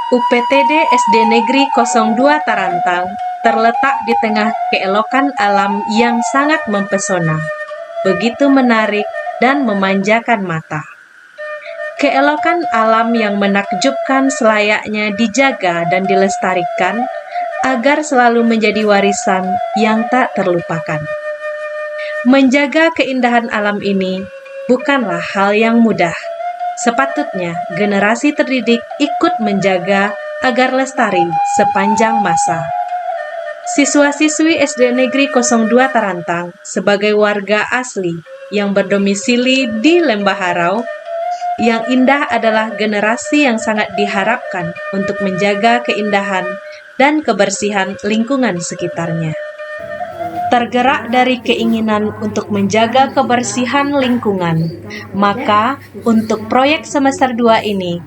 UPTD SD Negeri 02 Tarantang terletak di tengah keelokan alam yang sangat mempesona, begitu menarik dan memanjakan mata. Keelokan alam yang menakjubkan selayaknya dijaga dan dilestarikan agar selalu menjadi warisan yang tak terlupakan. Menjaga keindahan alam ini bukanlah hal yang mudah. Sepatutnya generasi terdidik ikut menjaga agar lestari sepanjang masa. Siswa-siswi SD Negeri 02 Tarantang sebagai warga asli yang berdomisili di Lembah Harau, yang indah adalah generasi yang sangat diharapkan untuk menjaga keindahan dan kebersihan lingkungan sekitarnya. Tergerak dari keinginan untuk menjaga kebersihan lingkungan, maka untuk proyek semester 2 ini,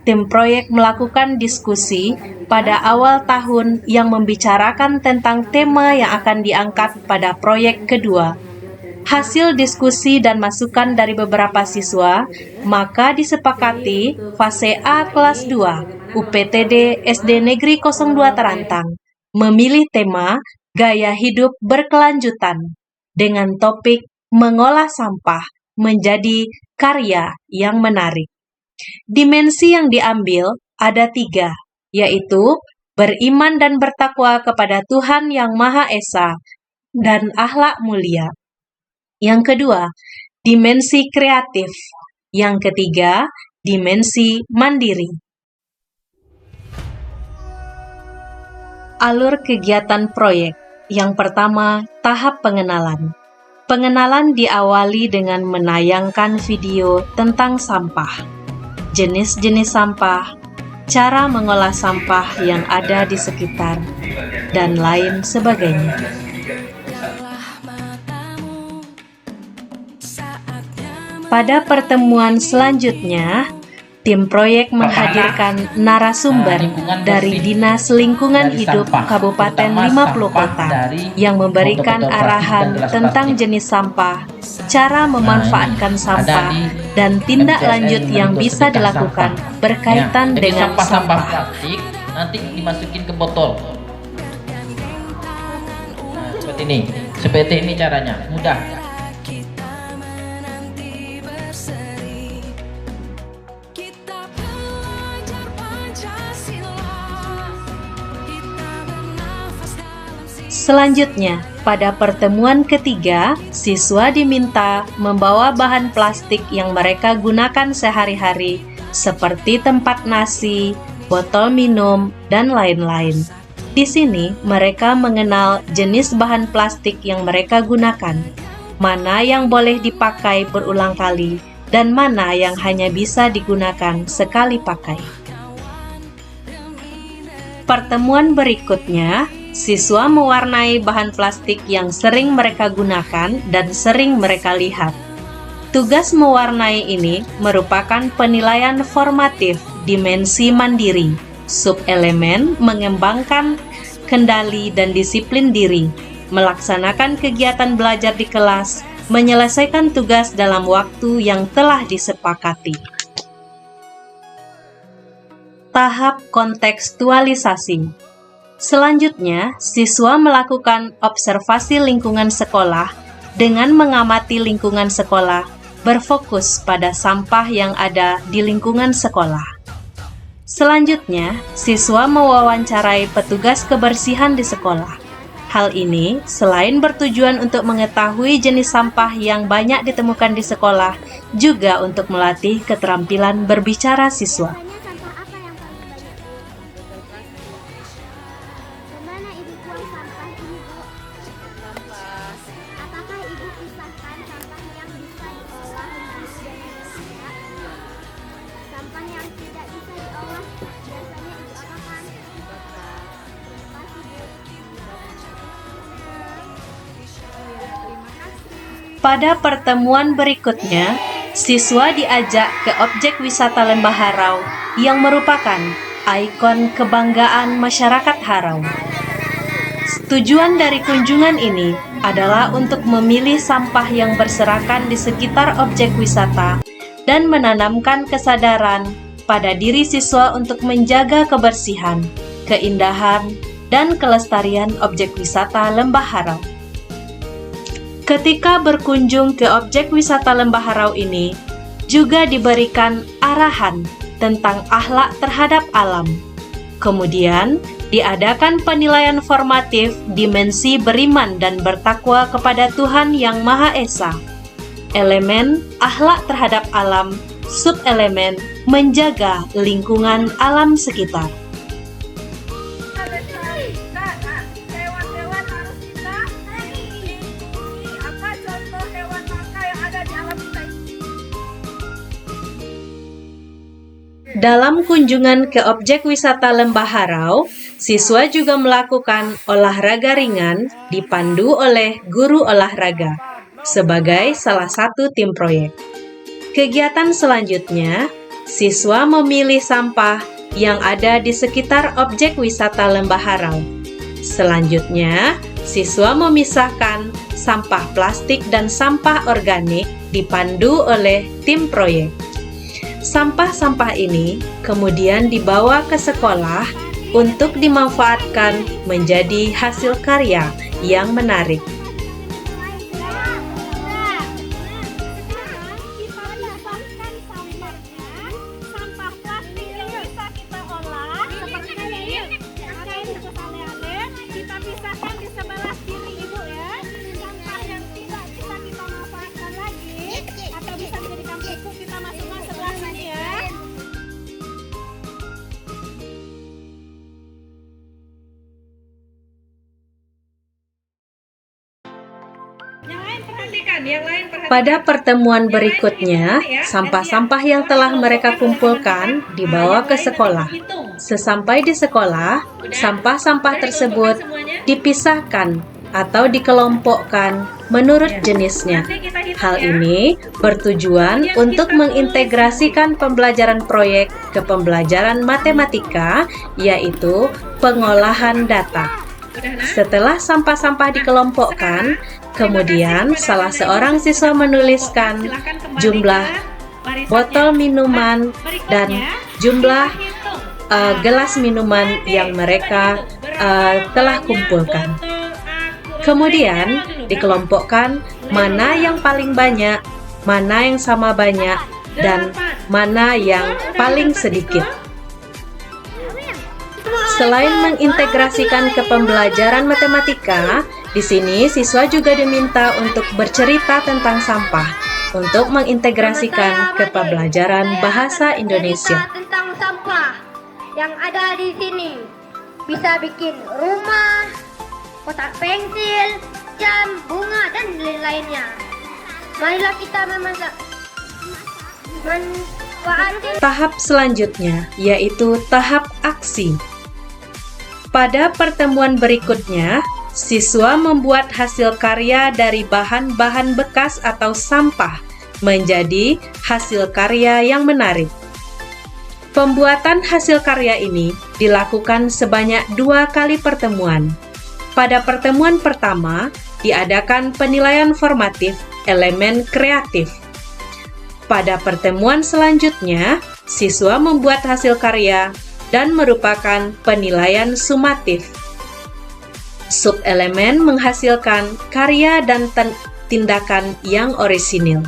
tim proyek melakukan diskusi pada awal tahun yang membicarakan tentang tema yang akan diangkat pada proyek kedua. Hasil diskusi dan masukan dari beberapa siswa, maka disepakati fase A kelas 2 UPTD SD Negeri 02 Tarantang memilih tema Gaya Hidup Berkelanjutan dengan topik mengolah sampah menjadi karya yang menarik. Dimensi yang diambil ada 3, yaitu beriman dan bertakwa kepada Tuhan Yang Maha Esa dan akhlak mulia. Yang kedua, dimensi kreatif. Yang ketiga, dimensi mandiri. Alur kegiatan proyek. Yang pertama, tahap pengenalan. Pengenalan diawali dengan menayangkan video tentang sampah, jenis-jenis sampah, cara mengolah sampah yang ada di sekitar, dan lain sebagainya. Pada pertemuan selanjutnya, tim proyek menghadirkan narasumber dari Dinas Lingkungan Hidup Kabupaten 50 Kota yang memberikan arahan tentang jenis sampah, cara memanfaatkan sampah, dan tindak lanjut yang bisa dilakukan berkaitan dengan sampah. Plastik nanti dimasukin ke botol. Nah, seperti ini caranya, mudah. Selanjutnya, pada pertemuan ketiga, siswa diminta membawa bahan plastik yang mereka gunakan sehari-hari, seperti tempat nasi, botol minum, dan lain-lain. Di sini, mereka mengenal jenis bahan plastik yang mereka gunakan, mana yang boleh dipakai berulang kali, dan mana yang hanya bisa digunakan sekali pakai. Pertemuan berikutnya, siswa mewarnai bahan plastik yang sering mereka gunakan dan sering mereka lihat. Tugas mewarnai ini merupakan penilaian formatif dimensi mandiri, subelemen mengembangkan kendali dan disiplin diri, melaksanakan kegiatan belajar di kelas, menyelesaikan tugas dalam waktu yang telah disepakati. Tahap kontekstualisasi. Selanjutnya, siswa melakukan observasi lingkungan sekolah dengan mengamati lingkungan sekolah, berfokus pada sampah yang ada di lingkungan sekolah. Selanjutnya, siswa mewawancarai petugas kebersihan di sekolah. Hal ini selain bertujuan untuk mengetahui jenis sampah yang banyak ditemukan di sekolah, juga untuk melatih keterampilan berbicara siswa. Pada pertemuan berikutnya, siswa diajak ke objek wisata Lembah Harau yang merupakan ikon kebanggaan masyarakat Harau. Tujuan dari kunjungan ini adalah untuk memilih sampah yang berserakan di sekitar objek wisata dan menanamkan kesadaran pada diri siswa untuk menjaga kebersihan, keindahan, dan kelestarian objek wisata Lembah Harau. Ketika berkunjung ke objek wisata Lembah Harau ini, juga diberikan arahan tentang akhlak terhadap alam. Kemudian, diadakan penilaian formatif dimensi beriman dan bertakwa kepada Tuhan Yang Maha Esa. Elemen akhlak terhadap alam, subelemen menjaga lingkungan alam sekitar. Hewan-hewan harus kita lindungi. Apa contoh hewan langka yang ada di alam kita ini? Dalam kunjungan ke objek wisata Lembah Harau, siswa juga melakukan olahraga ringan dipandu oleh guru olahraga sebagai salah satu tim proyek. Kegiatan selanjutnya, siswa memilih sampah yang ada di sekitar objek wisata Lembah Harau. Selanjutnya, siswa memisahkan sampah plastik dan sampah organik dipandu oleh tim proyek. Sampah-sampah ini kemudian dibawa ke sekolah untuk dimanfaatkan menjadi hasil karya yang menarik. Sampah plastik yang bisa kita olah seperti ini, kita pisahkan di sebelah kiri ibu ya. Sampah yang tidak bisa kita manfaatkan lagi atau bisa menjadikan pupuk kita masukkan sebelah sini ya. Pada pertemuan berikutnya, sampah-sampah yang telah mereka kumpulkan dibawa ke sekolah. Sesampai di sekolah, sampah-sampah tersebut dipisahkan atau dikelompokkan menurut jenisnya. Hal ini bertujuan untuk mengintegrasikan pembelajaran proyek ke pembelajaran matematika, yaitu pengolahan data. Setelah sampah-sampah dikelompokkan, kemudian salah seorang siswa menuliskan jumlah botol minuman dan jumlah gelas minuman yang mereka telah kumpulkan. Kemudian dikelompokkan mana yang paling banyak, mana yang sama banyak, dan mana yang paling sedikit. Selain mengintegrasikan ke pembelajaran matematika, di sini siswa juga diminta untuk bercerita tentang sampah untuk mengintegrasikan ke pembelajaran bahasa Indonesia. Tentang sampah yang ada di sini, bisa bikin rumah, kotak pensil, jam, bunga, dan lain-lainnya. Marilah kita memanfaatkan. Tahap selanjutnya yaitu tahap aksi. Pada pertemuan berikutnya, siswa membuat hasil karya dari bahan-bahan bekas atau sampah menjadi hasil karya yang menarik. Pembuatan hasil karya ini dilakukan sebanyak 2 kali pertemuan. Pada pertemuan pertama, diadakan penilaian formatif elemen kreatif. Pada pertemuan selanjutnya, siswa membuat hasil karya dan merupakan penilaian sumatif. Subelemen menghasilkan karya dan tindakan yang orisinil.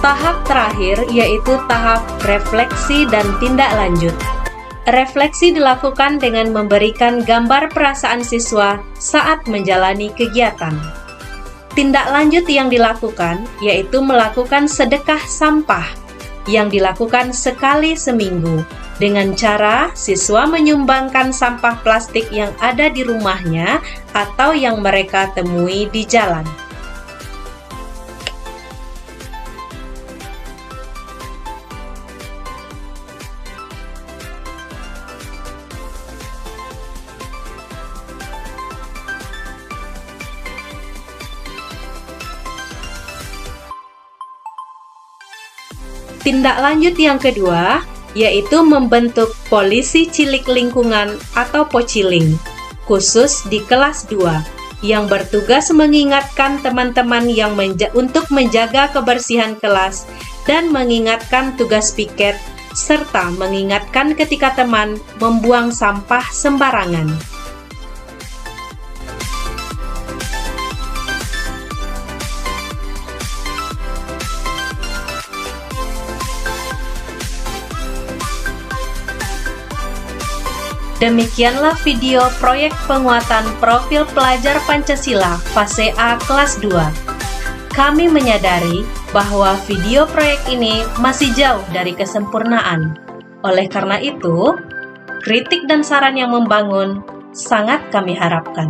Tahap terakhir yaitu tahap refleksi dan tindak lanjut. Refleksi dilakukan dengan memberikan gambar perasaan siswa saat menjalani kegiatan. Tindak lanjut yang dilakukan yaitu melakukan sedekah sampah yang dilakukan sekali seminggu Dengan cara siswa menyumbangkan sampah plastik yang ada di rumahnya atau yang mereka temui di jalan. Tindak lanjut yang kedua, yaitu membentuk polisi cilik lingkungan atau pociling, khusus di kelas 2, yang bertugas mengingatkan teman-teman yang untuk menjaga kebersihan kelas dan mengingatkan tugas piket, serta mengingatkan ketika teman membuang sampah sembarangan. Demikianlah video proyek penguatan profil pelajar Pancasila fase A kelas 2. Kami menyadari bahwa video proyek ini masih jauh dari kesempurnaan. Oleh karena itu, kritik dan saran yang membangun sangat kami harapkan.